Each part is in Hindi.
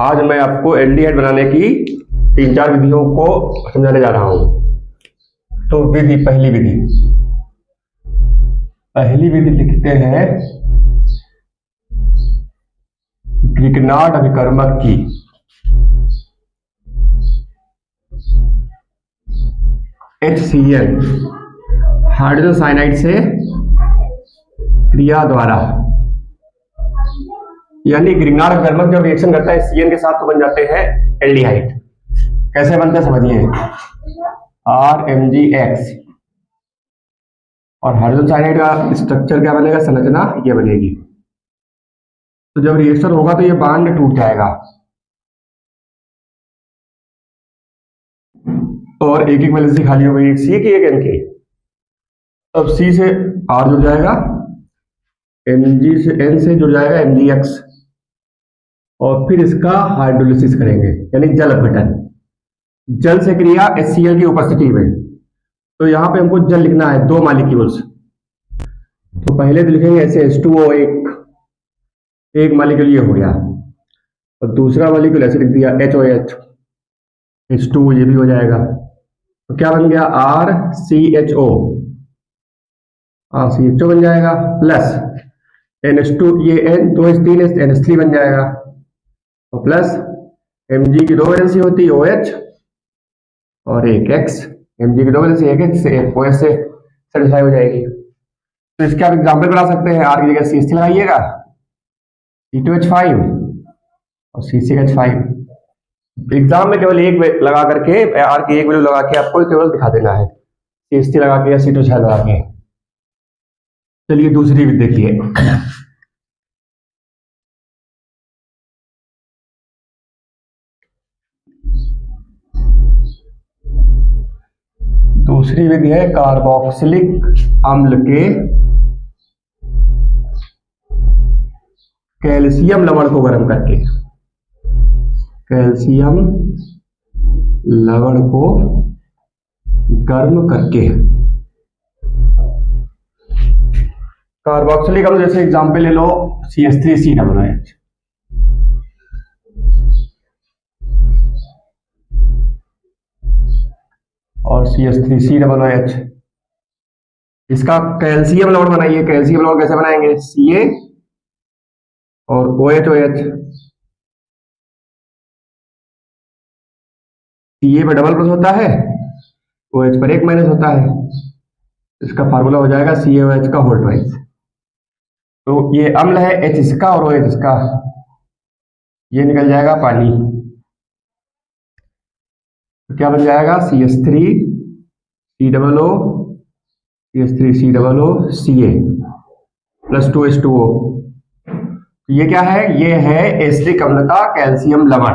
आज मैं आपको एल्डिहाइड बनाने की 3-4 विधियों को समझाने जा रहा हूं। तो पहली विधि लिखते हैं ग्रिग्नार्ड अभिकर्मक की। HCl हाइड्रोजन साइनाइड से क्रिया द्वारा, यानी ग्रिग्नार्ड अभिकर्मक जब रिएक्शन करता है Cl के साथ तो बन जाते हैं एल्डिहाइड। कैसे बनते हैं समझिए। RMgX और हाइड्रोजन साइनाइड का स्ट्रक्चर क्या बनेगा, संरचना ये बनेगी। तो जब रिएक्शन होगा तो ये बांड टूट जाएगा और एक एक वैलेंसी खाली हो गई, एक C की एक N की। अब C से R जुड़ जाएगा, Mg से N से जुड़ जाएगा Mgx और फिर इसका हाइड्रोलिसिस करेंगे यानी जल अपघटन। जल से क्रिया HCl की उपस्थिति में। तो यहां पे हमको जल लिखना है, 2 मॉलिक्यूल्स। तो पहले तो लिखेंगे ऐसे H2O, एक मॉलिक्यूल ये हो गया और दूसरा मॉलिक्यूल ऐसे लिख दिया HOH, H2O ये भी हो जाएगा। तो क्या बन गया RCHO, RCHO बन जाएगा प्लस NH2, ये N 2H3 NH3 बन जाएगा और प्लस Mg की 2 वैलेंसी होती है OH और एक X, Mg की 2 वैलेंसी एक X से एक OH से सेटिस्फाई हो जाएगी। तो इसके आप एग्जाम्पल बना सकते हैं। R की जगह CH3 लगाइएगा, C2H5 और C6H5। एग्जाम में केवल एक लगा करके, R की एक वैल्यू लगा के आपको केवल दिखा देना है, CH3 लगा के या C2H5 लगा के। चलिए दूसरी भी देखिए। दूसरी विधि है कार्बोक्सिलिक अम्ल के कैल्शियम लवण को गर्म करके। कैल्शियम लवण को गर्म करके कार्बोक्सिलिक अम्ल, जैसे एग्जांपल ले लो CH3COOH। और CH3COOH, इसका कैल्शियम लवण बनाइए। कैल्शियम लवण कैसे बनाएंगे, Ca और OH। Ca पर डबल प्लस होता है, OH पर एक माइनस होता है। इसका फार्मूला हो जाएगा CaOH का होल ट्वाइस। तो ये अम्ल है H इसका और OH इसका, ये निकल जाएगा पानी। तो क्या बन जाएगा CH3COO, CH3COO Ca plus 2H2O। ये क्या है, ये है एसिटिक अम्ल का कैल्शियम लवण।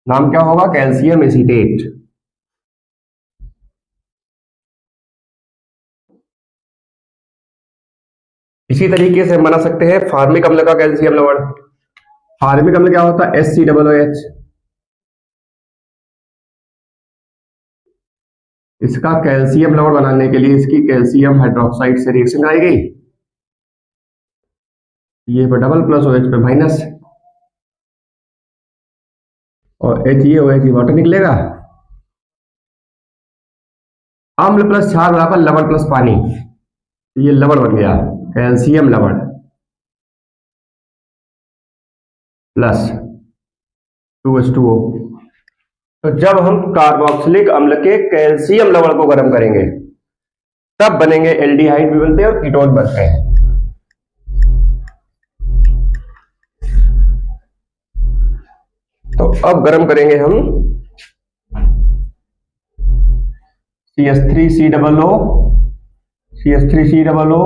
नाम क्या होगा, कैल्शियम एसीटेट। इसी तरीके से हम बना सकते हैं फार्मिक अम्ल का कैल्शियम लवण। फार्मिक अम्ल क्या होता है, HCOOH। इसका कैल्शियम लवण बनाने के लिए इसकी कैल्शियम हाइड्रोक्साइड से रिएक्शन कराई गई, ये पर डबल प्लस OH पे माइनस और HeOH वाटर निकलेगा। अम्ल प्लस क्षार बराबर लवण प्लस पानी, ये लवण बन गया कैल्शियम लवण प्लस 2H2O। तो जब हम कार्बोक्सिलिक अम्ल के कैल्शियम लवण को गर्म करेंगे तब बनेंगे एल्डिहाइड भी बनते हैं और कीटोन बनते हैं। तो अब गर्म करेंगे हम CH3COO, CH3COO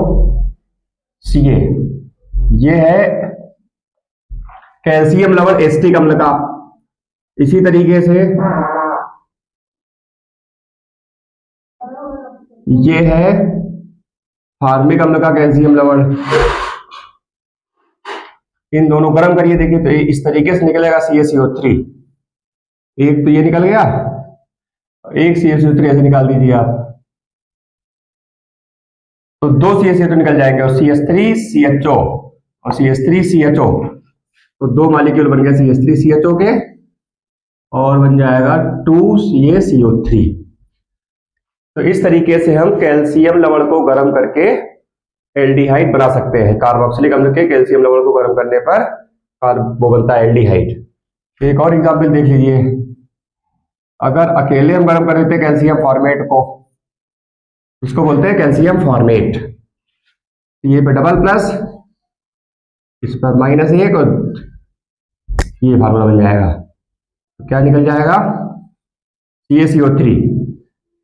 Ca। ये है कैल्शियम लवण एसिटिक अम्ल का। इसी तरीके से ये है फार्मिक अम्ल का कैल्शियम लवण। इन दोनों गर्म करिए, देखिए तो इस तरीके से निकलेगा CaCO3। एक तो ये निकल गया, एक CaCO3 ऐसे निकाल दीजिए आप, तो 2 CaCO2 निकल जाएंगे और CH3CHO और CH3CHO। तो 2 मॉलिक्यूल बन गए CH3CHO के और बन जाएगा 2CaCO3। तो इस तरीके से हम कैल्शियम लवण को गर्म करके एल्डिहाइड बना सकते हैं। कार्बोक्सिलिक अम्ल के कैल्शियम लवण को गर्म करने पर वो बनता है एल्डिहाइड। एक और एग्जाम्पल देख लीजिए, अगर अकेले हम गर्म कर देते कैल्शियम फॉर्मेट को, इसको बोलते हैं कैल्शियम फॉर्मेट। ये पे डबल प्लस, इस पर -1 और ये फार्मूला बन जाएगा। तो क्या निकल जाएगा, CaCO3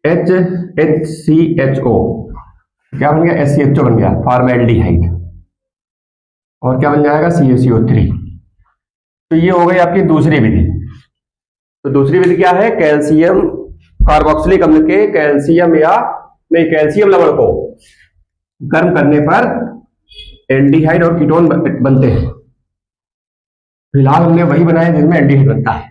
HCHO, क्या बन गया, SCHO बन गया, फॉर्मेल्डिहाइड। और क्या बन जाएगा, CaCO3। तो ये हो गई आपकी दूसरी विधि। तो दूसरी विधि क्या है, कैल्शियम कार्बोक्सिलिक अम्ल के कैल्शियम कैल्शियम लवण को गर्म करने पर एल्डिहाइड और कीटोन बनते हैं। फिलहाल हमने वही बनाए जिनमें एल्डिहाइड बनता है।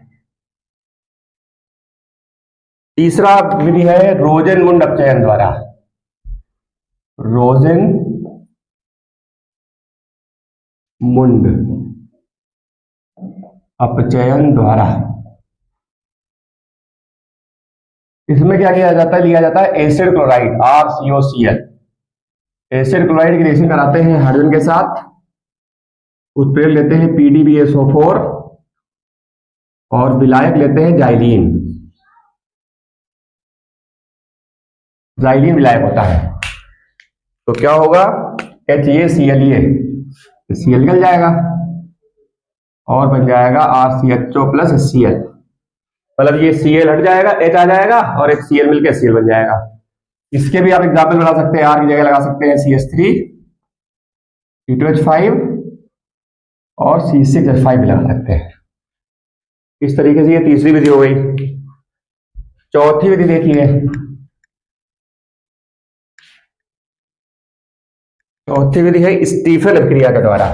तीसरा विधि है रोजेनमुंड अपचयन द्वारा। रोजेनमुंड अपचयन द्वारा, इसमें क्या किया जाता है, लिया जाता है acid chloride RCOCl। Acid chloride की रिएक्शन कराते हैं हाइड्रोजन के साथ, उत्प्रेरक लेते हैं PdBSO4 और विलायक लेते हैं जाइलीन। जाइलीन विलायक होता है। तो क्या होगा, HAClA, Cl निकल जाएगा और बन जाएगा RCHO प्लस HCl। मतलब ये Cl हट जाएगा, H आ जाएगा और एक Cl मिलकर Cl बन जाएगा। इसके भी आप एग्जाम्पल बना सकते हैं, R की जगह लगा सकते हैं CH3 C2H5 और C6H5 भी लगा सकते हैं। इस तरीके से ये तीसरी विधि हो गई। चौथी विधि देखिए, चौथी विधि है स्टीफन अभिक्रिया के द्वारा।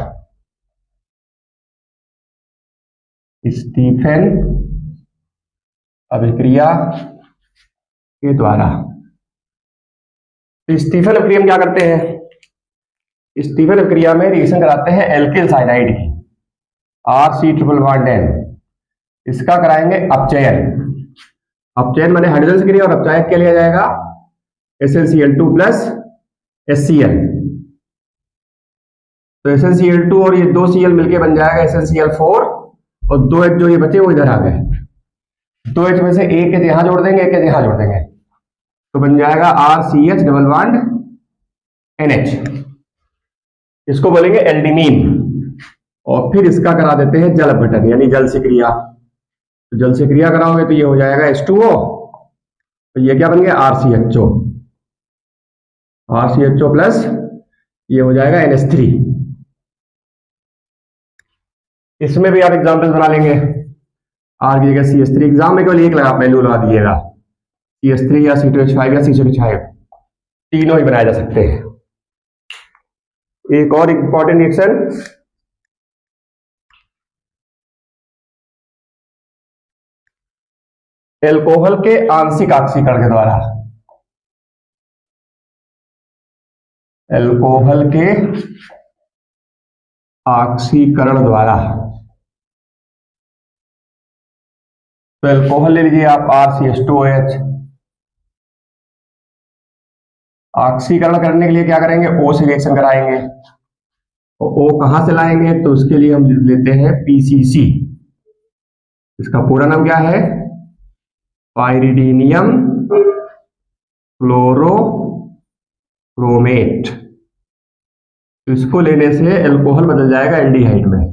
स्टीफन अभिक्रिया के द्वारा, तो स्टीफन अभिक्रिया में क्या करते हैं, स्टीफन अभिक्रिया में रिएक्शन कराते हैं एल्किल साइनाइड की RC∼N, इसका कराएंगे अपचयन। अपचयन माने हाइड्रोजन से क्रिया और अपचायक क्या लिया जाएगा, SnCl2 प्लस HCl। तो SnCl2 और ये 2 Cl मिलके बन जाएगा SnCl4 और 2 H जो ये बचे वो इधर आ गए। 2 H में से एक H यहां जोड़ देंगे, एक H यहां जोड़ देंगे, तो बन जाएगा RCH डबल बॉन्ड NH। इसको बोलेंगे एल्डिमीन। और फिर इसका करा देते हैं जल अपघटन यानी जल से क्रिया। तो जल से क्रिया कराओगे तो ये हो जाएगा H2O, तो ये क्या बन गया, RCHO। RCHO प्लस ये हो जाएगा NH3। इसमें भी आप एग्जाम्पल बना लेंगे। R की जगह CH3, एग्जाम में केवल एक वैल्यू लगा दीजिएगा, CH3 या C2H5 या C6H5, तीनों ही बनाए जा सकते हैं। एक और इंपॉर्टेंट रिएक्शन, एल्कोहल के आंशिक ऑक्सीकरण के द्वारा। एल्कोहल के ऑक्सीकरण द्वारा, तो एल्कोहल ले लीजिए आप RCH2OH। ऑक्सीकरण करने के लिए क्या करेंगे, O से रिएक्शन कराएंगे। तो O कहां से लाएंगे, तो उसके लिए हम लेते हैं PCC। इसका पूरा नाम क्या है, पाइरिडीनियम क्लोरोक्रोमेट। तो इसको लेने से एल्कोहल बदल जाएगा एल्डिहाइड में,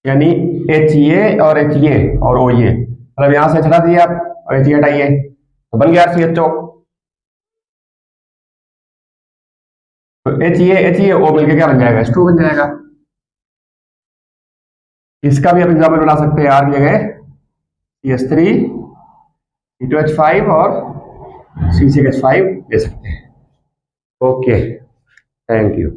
यानी HA और HA और OA, मतलब यहां से हटा दिए आप और HA हटाइए तो बन गया CHO। तो HA मिलके क्या बन जाएगा, H2 बन जाएगा। इसका भी आप एग्जाम्पल बना सकते हैं, R की जगह CH3 C2H5 और C6H5 ले सकते हैं। Okay, thank you.